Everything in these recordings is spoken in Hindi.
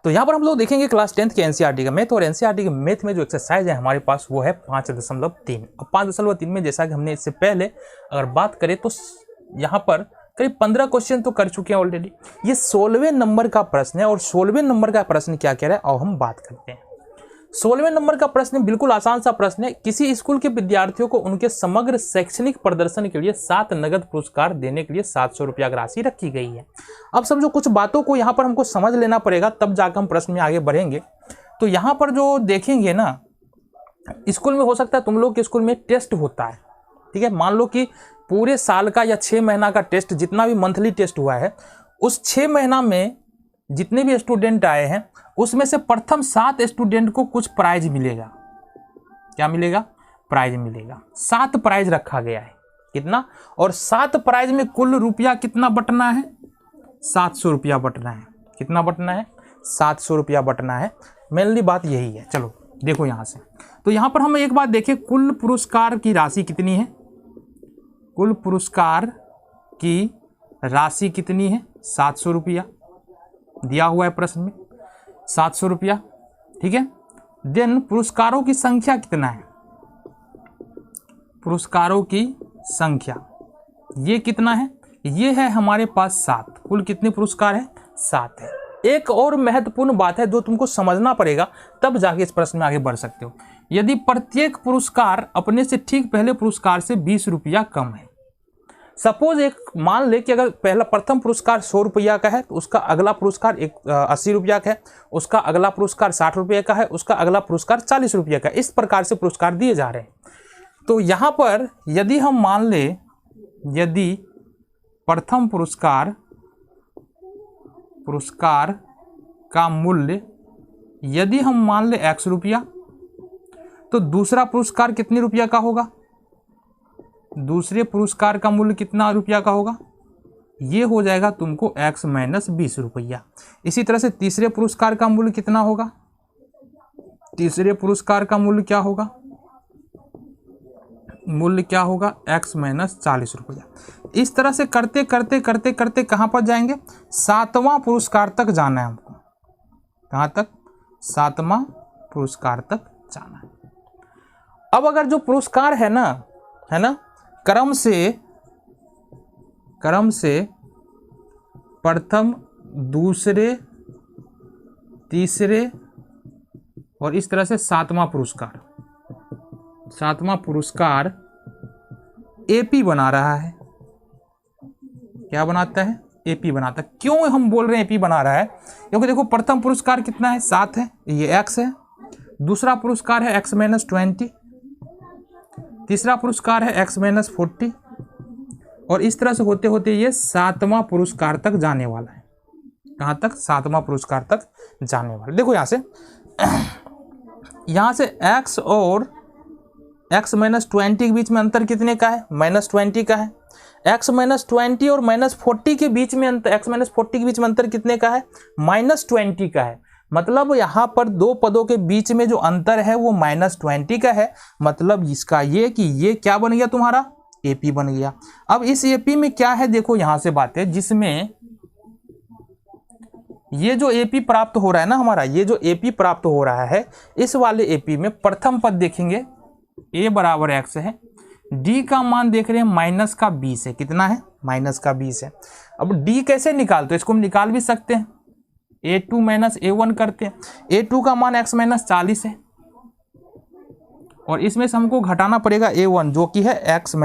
तो यहाँ पर हम लोग देखेंगे क्लास 10th के एनसीईआरटी का मैथ, और एनसीईआरटी के मैथ में जो एक्सरसाइज है हमारे पास वो है 5.3। अब 5.3 में जैसा कि हमने इससे पहले अगर बात करें तो यहाँ पर करीब 15 क्वेश्चन तो कर चुके हैं ऑलरेडी। ये 16वें नंबर का प्रश्न है, और 16वें नंबर का प्रश्न क्या कह रहा है और हम बात करते हैं। 16वें नंबर का प्रश्न बिल्कुल आसान सा प्रश्न है। किसी स्कूल के विद्यार्थियों को उनके समग्र शैक्षणिक प्रदर्शन के लिए 7 नगद पुरस्कार देने के लिए 700 रुपया राशि रखी गई है। अब समझो कुछ बातों को यहाँ पर हमको समझ लेना पड़ेगा, तब जाकर हम प्रश्न में आगे बढ़ेंगे। तो यहाँ पर जो देखेंगे ना, स्कूल में हो सकता है तुम लोग के स्कूल में टेस्ट होता है, ठीक है। मान लो कि पूरे साल का या 6 महीना का टेस्ट, जितना भी मंथली टेस्ट हुआ है, उस 6 महीना में जितने भी स्टूडेंट आए हैं उसमें से प्रथम 7 स्टूडेंट को कुछ प्राइज मिलेगा। क्या मिलेगा? प्राइज मिलेगा। 7 प्राइज रखा गया है। कितना? और 7 प्राइज में कुल रुपया कितना बंटना है? 700 रुपया बंटना है। कितना बंटना है? 700 रुपया बंटना है। मेनली बात यही है। चलो देखो यहाँ से, तो यहाँ पर हम एक बात देखें, कुल पुरस्कार की राशि कितनी है? कुल पुरस्कार की राशि कितनी है? 700 रुपया दिया हुआ है प्रश्न में, 700 रुपया, ठीक है। देन पुरस्कारों की संख्या कितना है? पुरस्कारों की संख्या ये कितना है? ये है हमारे पास 7। कुल कितने पुरस्कार है? 7 है। एक और महत्वपूर्ण बात है जो तुमको समझना पड़ेगा, तब जाके इस प्रश्न में आगे बढ़ सकते हो। यदि प्रत्येक पुरस्कार अपने से ठीक पहले पुरस्कार से 20 रुपया कम है, सपोज एक मान ले कि अगर पहला प्रथम पुरस्कार 100 रुपया का है तो उसका अगला पुरस्कार 80 रुपया का है, उसका अगला पुरस्कार 60 रुपये का है, उसका अगला पुरस्कार 40 रुपये का। इस प्रकार से पुरस्कार दिए जा रहे हैं। तो यहाँ पर यदि हम मान ले, यदि प्रथम पुरस्कार का मूल्य यदि हम मान ले 100 रुपया, तो दूसरा पुरस्कार कितने रुपया का होगा? दूसरे पुरस्कार का मूल्य कितना रुपया का होगा? ये हो जाएगा तुमको x - 20 रुपया। इसी तरह से तीसरे पुरस्कार का मूल्य कितना होगा? तीसरे पुरस्कार का मूल्य क्या होगा? मूल्य क्या होगा? x - 40 रुपया। इस तरह से करते करते करते करते कहाँ पर जाएंगे? 7वां पुरस्कार तक जाना है हमको। कहाँ तक? 7वां पुरस्कार तक जाना है। अब अगर जो पुरस्कार है ना, क्रम से प्रथम, दूसरे, तीसरे और इस तरह से 7वां पुरस्कार एपी बना रहा है। क्या बनाता है? एपी बनाता है। क्यों हम बोल रहे हैं एपी बना रहा है? क्योंकि देखो प्रथम पुरस्कार कितना है? 7 है, ये x है। दूसरा पुरस्कार है x - 20, तीसरा पुरस्कार है x - 40, और इस तरह से होते होते ये 7वां पुरस्कार तक जाने वाला है। कहाँ तक? 7वां पुरस्कार तक जाने वाला। देखो यहाँ से x और x - 20 के बीच में अंतर कितने का है? -20 का है। x - 20 और -40 के बीच में अंतर, x - 40 के बीच में अंतर कितने का है? -20 का है। मतलब यहाँ पर दो पदों के बीच में जो अंतर है वो -20 का है। मतलब इसका ये कि ये क्या बन गया तुम्हारा? एपी बन गया। अब इस एपी में क्या है? देखो यहाँ से बात है, जिसमें ये जो एपी प्राप्त हो रहा है ना हमारा, ये जो एपी प्राप्त हो रहा है, इस वाले एपी में प्रथम पद देखेंगे a बराबर x है, d का मान देख रहे हैं -20 है। कितना है? -20 है। अब d कैसे निकालते हैं? इसको हम निकाल भी सकते हैं, a2 - a1 करते हैं। a2 का मान x - 40 है, और इसमें से हमको घटाना पड़ेगा a1 जो कि है x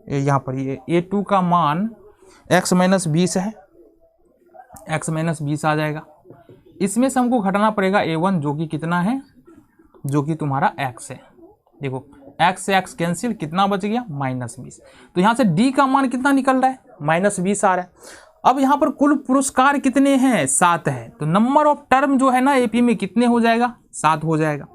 यहाँ पर ये a2 का मान x - 20 है, x - 20 आ जाएगा। इसमें से हमको घटाना पड़ेगा a1 जो कि कितना है? जो कि तुम्हारा x है। देखो x से x कैंसिल, कितना बच गया? -20। तो यहाँ से d का मान कितना निकल रहा है? -20 आ रहा है। अब यहाँ पर कुल पुरस्कार कितने हैं? 7 है। तो नंबर ऑफ टर्म जो है ना एपी में कितने हो जाएगा? 7 हो जाएगा।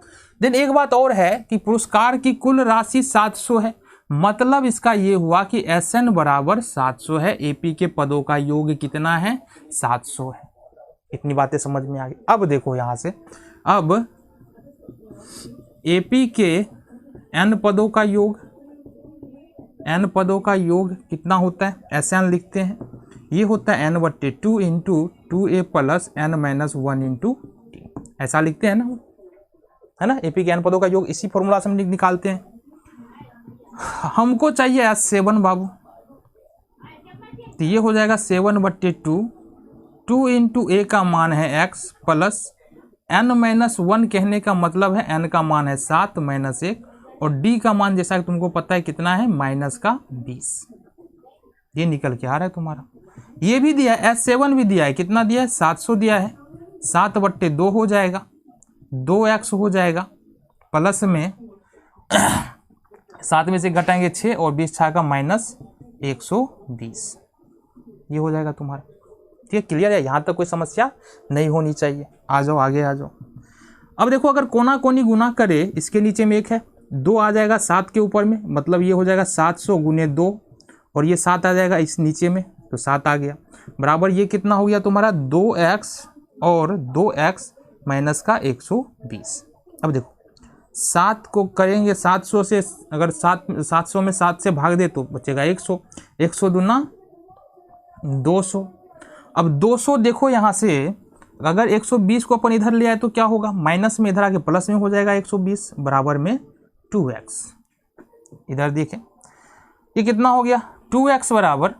देन एक बात और है कि पुरस्कार की कुल राशि 700 है। मतलब इसका ये हुआ कि SN बराबर 700 है। एपी के पदों का योग कितना है? 700 है। इतनी बातें समझ में आ गई। अब देखो यहाँ से, अब एपी के n पदों का योग कितना होता है? SN लिखते हैं, ये होता है n/2 × 2a plus n minus 1 into T, ऐसा लिखते हैं ना, है ना। एपी के n पदों का योग इसी फॉर्मूला से हम निकालते हैं। हमको चाहिए S7 बाबू, तो ये हो जाएगा 7/2, 2 इंटू ए का मान है x प्लस n माइनस 1 कहने का मतलब है n का मान है 7 माइनस 1 और d का मान जैसा कि तुमको पता है कितना है माइनस का 20। ये निकल के आ रहा है तुम्हारा। ये भी दिया है, S7 भी दिया है, कितना दिया है 700 दिया है, 7/2 हो जाएगा, 2x हो जाएगा, प्लस में 7 में से घटाएंगे 6 और 20 छा का माइनस 120, ये हो जाएगा तुम्हारा। ठीक है, क्लियर है, यहाँ तक कोई समस्या नहीं होनी चाहिए। आ जाओ आगे आ जाओ। अब देखो अगर कोना कोनी गुना करे, इसके नीचे में एक है 2 आ जाएगा 7 के ऊपर में, मतलब ये हो जाएगा 700 गुने 2 और ये 7 आ जाएगा इस नीचे में, तो 7 आ गया, बराबर ये कितना हो गया तुम्हारा 2x और 2x माइनस का 120। अब देखो 7 को करेंगे 700 से, अगर 700 में 7 से भाग दे तो बचेगा 100, 100 दूना 200। अब 200 देखो यहाँ से अगर 120 को अपन इधर ले आए तो क्या होगा, माइनस में इधर आके प्लस में हो जाएगा 120, बराबर में 2x। इधर देखें ये कितना हो गया 2x बराबर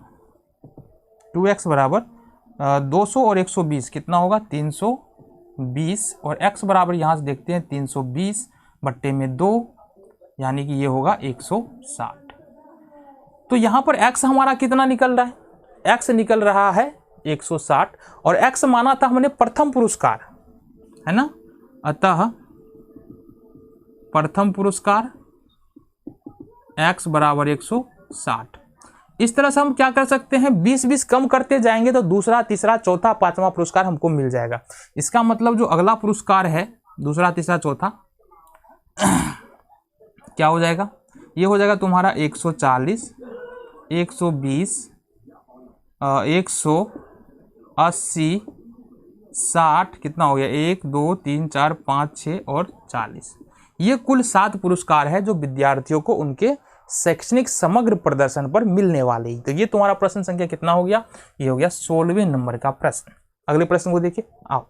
200 और 120 कितना होगा 320 और x बराबर यहाँ से देखते हैं 320 बट्टे में 2 यानी कि ये होगा 160। तो यहाँ पर x हमारा कितना निकल रहा है, x निकल रहा है 160 और x माना था हमने प्रथम पुरस्कार, है ना। अतः प्रथम पुरस्कार x बराबर 160। इस तरह से हम क्या कर सकते हैं, 20-20 कम करते जाएंगे तो दूसरा, तीसरा, चौथा, पांचवा पुरस्कार हमको मिल जाएगा। इसका मतलब जो अगला पुरस्कार है दूसरा, तीसरा, चौथा क्या हो जाएगा, ये हो जाएगा तुम्हारा 140, 120, 180, 60, कितना हो गया 1 2 3 4 5 6 और 40। ये कुल 7 पुरस्कार है जो विद्यार्थियों को उनके शैक्षणिक समग्र प्रदर्शन पर मिलने वाले ही। तो ये तुम्हारा प्रश्न संख्या कितना हो गया, ये हो गया 16वें नंबर का प्रश्न। अगले प्रश्न को देखिए, आओ।